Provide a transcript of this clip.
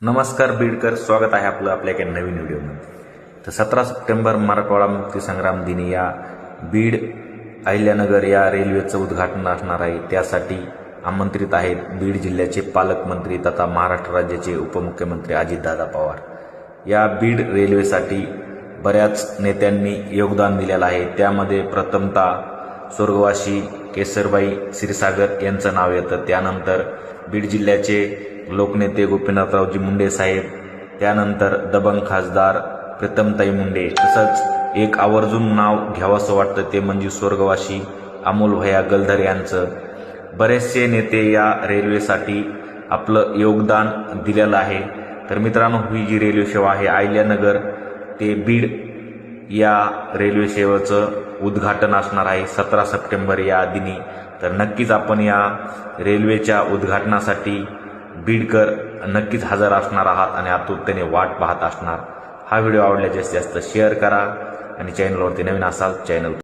नमस्कार बीडकर, स्वागत आहे आपलं आपल्या एका नवीन व्हिडिओमध्ये। तर 17 सप्टेंबर मराठवाडा मुक्तीसंग्राम दिनी या बीड अहिल्यानगर या रेल्वेचं उद्घाटन असणार आहे। त्यासाठी आमंत्रित आहेत बीड जिल्ह्याचे पालकमंत्री तथा महाराष्ट्र राज्याचे उपमुख्यमंत्री अजितदादा पवार। या बीड रेल्वेसाठी बऱ्याच नेत्यांनी योगदान दिलेलं आहे। त्यामध्ये प्रथमतः स्वर्गवासी केसरबाई क्षीरसागर यांचं नाव येतं। त्यानंतर बीड जिल्ह्याचे लोकनेते गोपीनाथरावजी मुंडे साहेब, त्यानंतर दबंग खासदार प्रीतमताई मुंडे, तसंच एक आवर्जून नाव घ्यावंसं वाटतं ते म्हणजे स्वर्गवासी अमोल भैया गलधर यांचं। बरेचसे नेते या रेल्वेसाठी आपलं योगदान दिलेलं आहे। तर मित्रांनो, ही जी रेल्वे सेवा आहे अहिल्यानगर ते बीड या रेल्वे सेवेचं उद्घाटन असणार आहे 17 सप्टेंबर या दिनी। तर नक्कीच आपण या रेल्वेच्या उद्घाटनासाठी बीडकर नक्कीच हजर असणार आहात आणि आतुरतेने वाट पाहत असणार। हा व्हिडिओ आवडल्यास जास्तीत जास्त शेअर करा आणि चॅनलवरती नवीन असाल चॅनल